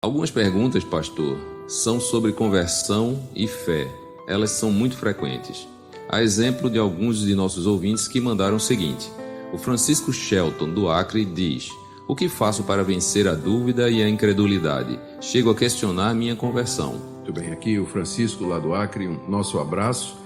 Algumas perguntas, pastor, são sobre conversão e fé. Elas são muito frequentes. A exemplo de alguns de nossos ouvintes que mandaram o seguinte: o Francisco Shelton, do Acre, diz: o que faço para vencer a dúvida e a incredulidade? Chego a questionar minha conversão. Muito bem, aqui o Francisco, lá do Acre, nosso abraço,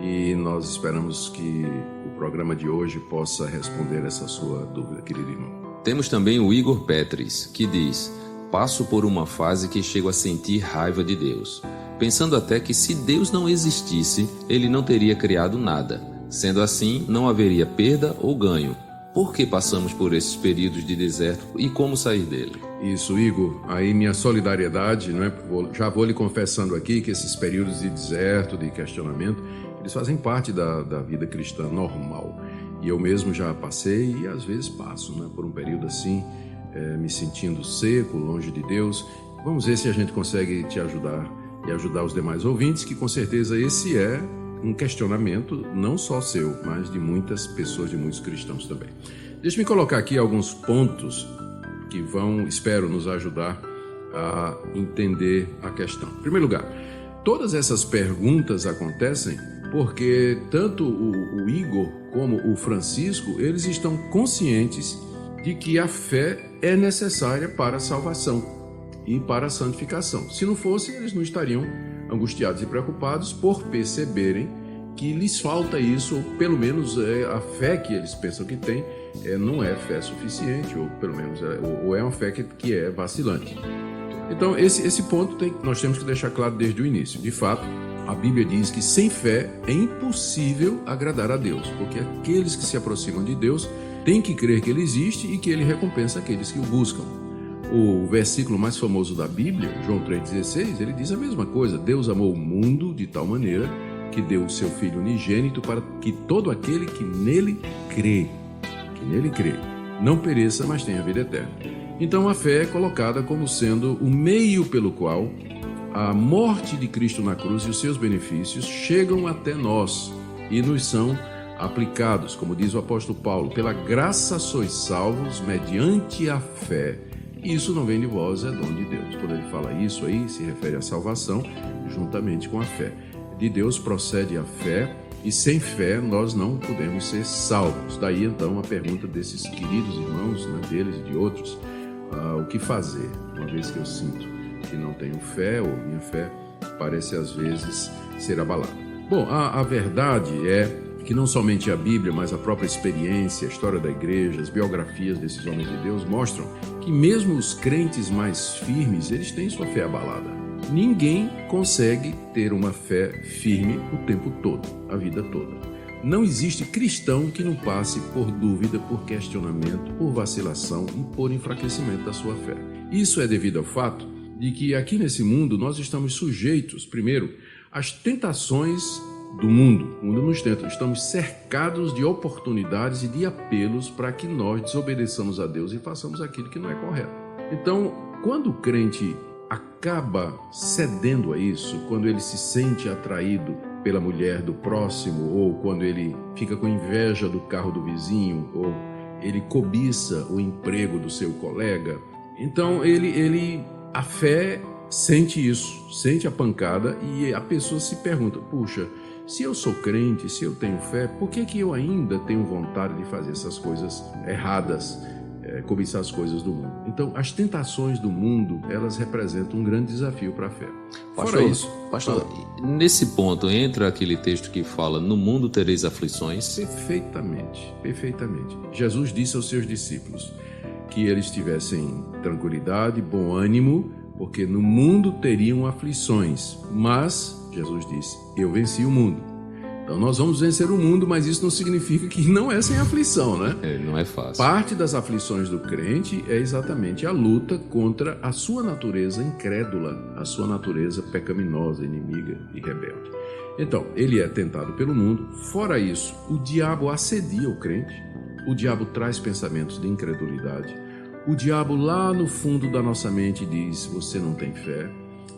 e nós esperamos que o programa de hoje possa responder essa sua dúvida, querido irmão. Temos também o Igor Petris, que diz: passo por uma fase que chego a sentir raiva de Deus, pensando até que se Deus não existisse, ele não teria criado nada. Sendo assim, não haveria perda ou ganho. Por que passamos por esses períodos de deserto e como sair dele? Isso, Igor. Aí minha solidariedade, não é? Já vou lhe confessando aqui que esses períodos de deserto, de questionamento, eles fazem parte da vida cristã normal. E eu mesmo já passei e às vezes passo, né, por um período assim, me sentindo seco, longe de Deus. Vamos ver se a gente consegue te ajudar e ajudar os demais ouvintes, que com certeza esse é um questionamento não só seu, mas de muitas pessoas, de muitos cristãos também. Deixa-me colocar aqui alguns pontos que vão, espero, nos ajudar a entender a questão. Em primeiro lugar, todas essas perguntas acontecem porque tanto o Igor como o Francisco, eles estão conscientes de que a fé é necessária para a salvação e para a santificação. Se não fosse, eles não estariam angustiados e preocupados por perceberem que lhes falta isso, ou pelo menos a fé que eles pensam que têm não é fé suficiente, ou pelo menos ou é uma fé que é vacilante. Então, esse ponto nós temos que deixar claro desde o início. De fato, a Bíblia diz que sem fé é impossível agradar a Deus, porque aqueles que se aproximam de Deus têm que crer que Ele existe e que Ele recompensa aqueles que o buscam. O versículo mais famoso da Bíblia, João 3,16, ele diz a mesma coisa. Deus amou o mundo de tal maneira que deu o seu Filho unigênito para que todo aquele que nele crê, não pereça, mas tenha vida eterna. Então a fé é colocada como sendo o meio pelo qual a morte de Cristo na cruz e os seus benefícios chegam até nós e nos são aplicados, como diz o apóstolo Paulo: pela graça sois salvos mediante a fé. Isso não vem de vós, é dom de Deus. Quando ele fala isso aí, se refere à salvação juntamente com a fé. De Deus procede a fé, e sem fé nós não podemos ser salvos. Daí então a pergunta desses queridos irmãos, né, deles e de outros: o que fazer, uma vez que eu sinto que não tenho fé, ou minha fé parece às vezes ser abalada. Bom, a verdade é que não somente a Bíblia, mas a própria experiência, a história da igreja, as biografias desses homens de Deus mostram que mesmo os crentes mais firmes, eles têm sua fé abalada. Ninguém consegue ter uma fé firme o tempo todo, a vida toda. Não existe cristão que não passe por dúvida, por questionamento, por vacilação e por enfraquecimento da sua fé. Isso é devido ao fato de que aqui nesse mundo nós estamos sujeitos, primeiro, às tentações do mundo. O mundo nos tenta. Estamos cercados de oportunidades e de apelos para que nós desobedeçamos a Deus e façamos aquilo que não é correto. Então, quando o crente acaba cedendo a isso, quando ele se sente atraído pela mulher do próximo, ou quando ele fica com inveja do carro do vizinho, ou ele cobiça o emprego do seu colega, então a fé sente isso, sente a pancada, e a pessoa se pergunta: puxa, se eu sou crente, se eu tenho fé, por que eu ainda tenho vontade de fazer essas coisas erradas, cobiçar as coisas do mundo? Então, as tentações do mundo, elas representam um grande desafio para a fé. Fora isso, pastor, nesse ponto entra aquele texto que fala: no mundo tereis aflições. Perfeitamente. Jesus disse aos seus discípulos que eles tivessem tranquilidade, bom ânimo, porque no mundo teriam aflições, mas Jesus disse: eu venci o mundo. Então nós vamos vencer o mundo, mas isso não significa que não é sem aflição, né? Não é fácil. Parte das aflições do crente é exatamente a luta contra a sua natureza incrédula, a sua natureza pecaminosa, inimiga e rebelde. Então, ele é tentado pelo mundo. Fora isso, o diabo assedia o crente, o diabo traz pensamentos de incredulidade, o diabo lá no fundo da nossa mente diz: você não tem fé,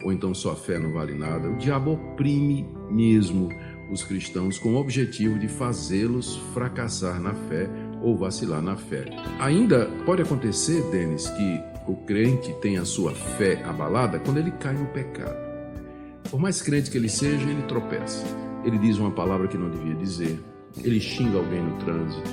ou então sua fé não vale nada. O diabo oprime mesmo os cristãos com o objetivo de fazê-los fracassar na fé ou vacilar na fé. Ainda pode acontecer, Denis, que o crente tem a sua fé abalada quando ele cai no pecado. Por mais crente que ele seja, ele tropeça. Ele diz uma palavra que não devia dizer, ele xinga alguém no trânsito,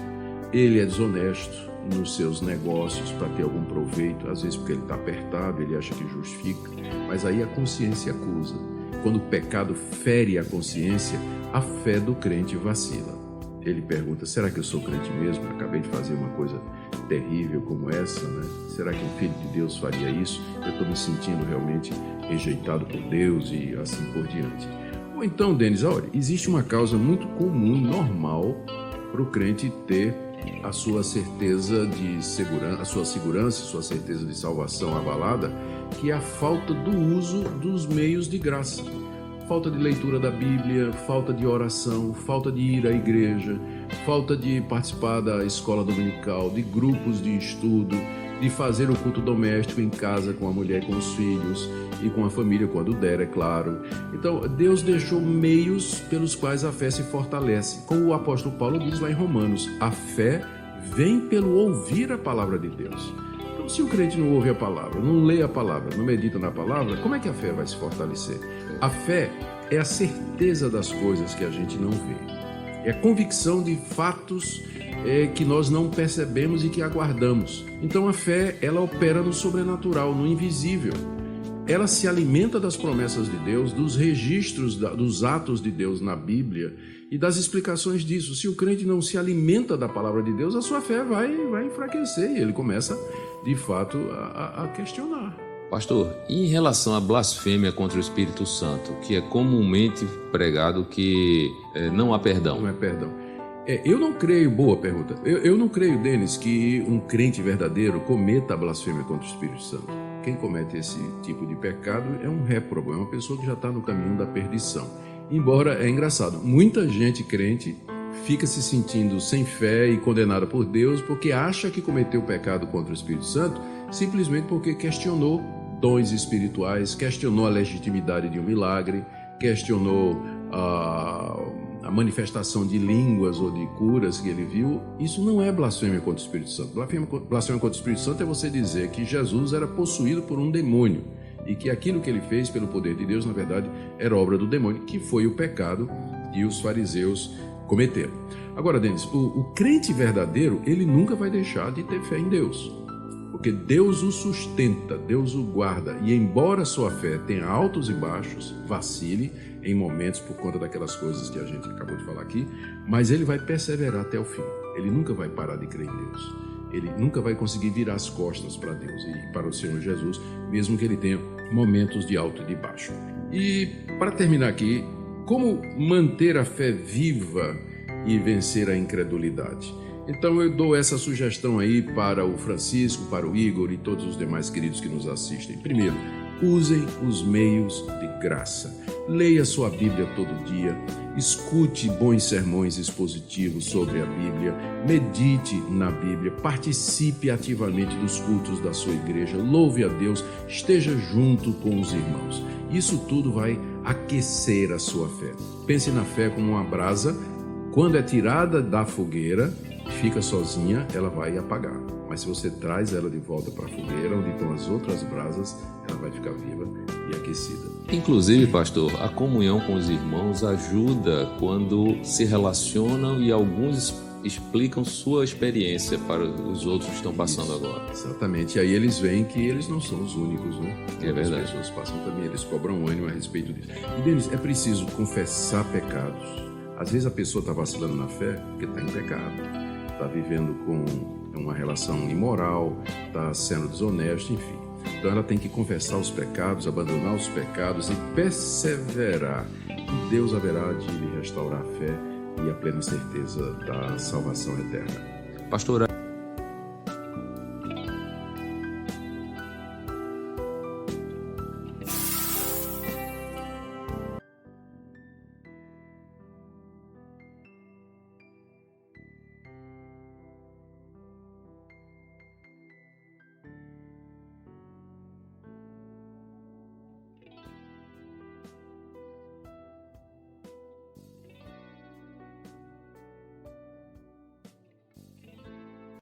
ele é desonesto nos seus negócios para ter algum proveito, às vezes porque ele está apertado, ele acha que justifica, mas aí a consciência acusa. Quando o pecado fere a consciência, a fé do crente vacila. Ele pergunta, será que eu sou crente mesmo? Eu acabei de fazer uma coisa terrível como essa, né? Será que um filho de Deus faria isso? Eu estou me sentindo realmente rejeitado por Deus e assim por diante. Ou então, Denis, olha, existe uma causa muito comum, normal, para o crente ter a sua certeza de segurança, a sua segurança, a sua certeza de salvação abalada, que é a falta do uso dos meios de graça. Falta de leitura da Bíblia, falta de oração, falta de ir à igreja, falta de participar da escola dominical, de grupos de estudo, de fazer o culto doméstico em casa com a mulher, com os filhos e com a família, quando der, é claro. Então, Deus deixou meios pelos quais a fé se fortalece. Como o apóstolo Paulo diz lá em Romanos, a fé vem pelo ouvir a palavra de Deus. Então, se o crente não ouve a palavra, não lê a palavra, não medita na palavra, como é que a fé vai se fortalecer? A fé é a certeza das coisas que a gente não vê. É a convicção de fatos que nós não percebemos e que aguardamos. Então a fé, ela opera no sobrenatural, no invisível. Ela se alimenta das promessas de Deus, dos registros, dos atos de Deus na Bíblia e das explicações disso. Se o crente não se alimenta da palavra de Deus, a sua fé vai enfraquecer e ele começa, de fato, a questionar. Pastor, e em relação à blasfêmia contra o Espírito Santo, que é comumente pregado que não há perdão? Não é perdão. Eu não creio, boa pergunta, eu não creio, Denis, que um crente verdadeiro cometa a blasfêmia contra o Espírito Santo. Quem comete esse tipo de pecado é um réprobo, é uma pessoa que já está no caminho da perdição. Embora, é engraçado, muita gente crente fica se sentindo sem fé e condenada por Deus porque acha que cometeu pecado contra o Espírito Santo simplesmente porque questionou dons espirituais, questionou a legitimidade de um milagre, questionou a manifestação de línguas ou de curas que ele viu. Isso não é blasfêmia contra o Espírito Santo. Blasfêmia contra o Espírito Santo é você dizer que Jesus era possuído por um demônio e que aquilo que ele fez pelo poder de Deus, na verdade, era obra do demônio, que foi o pecado que os fariseus cometeram. Agora, Denis, o crente verdadeiro, ele nunca vai deixar de ter fé em Deus, porque Deus o sustenta, Deus o guarda, e embora sua fé tenha altos e baixos, vacile em momentos por conta daquelas coisas que a gente acabou de falar aqui, mas ele vai perseverar até o fim. Ele nunca vai parar de crer em Deus. Ele nunca vai conseguir virar as costas para Deus e para o Senhor Jesus, mesmo que ele tenha momentos de alto e de baixo. E para terminar aqui, como manter a fé viva e vencer a incredulidade? Então eu dou essa sugestão aí para o Francisco, para o Igor e todos os demais queridos que nos assistem. Primeiro, usem os meios de graça. Leia sua Bíblia todo dia, escute bons sermões expositivos sobre a Bíblia, medite na Bíblia, participe ativamente dos cultos da sua igreja, louve a Deus, esteja junto com os irmãos. Isso tudo vai aquecer a sua fé. Pense na fé como uma brasa, quando é tirada da fogueira, fica sozinha, ela vai apagar. Mas se você traz ela de volta para a fogueira, onde estão as outras brasas, ela vai ficar viva e aquecida. Inclusive, pastor, a comunhão com os irmãos ajuda quando se relacionam e alguns explicam sua experiência para os outros que estão passando agora. Exatamente. E aí eles veem que eles não são os únicos, né? É verdade. As pessoas passam também, eles cobram ânimo a respeito disso. E, Denis, é preciso confessar pecados. Às vezes a pessoa está vacilando na fé porque está em pecado, está vivendo com uma relação imoral, está sendo desonesto, enfim. Então ela tem que confessar os pecados, abandonar os pecados e perseverar. E Deus haverá de lhe restaurar a fé e a plena certeza da salvação eterna. Pastor,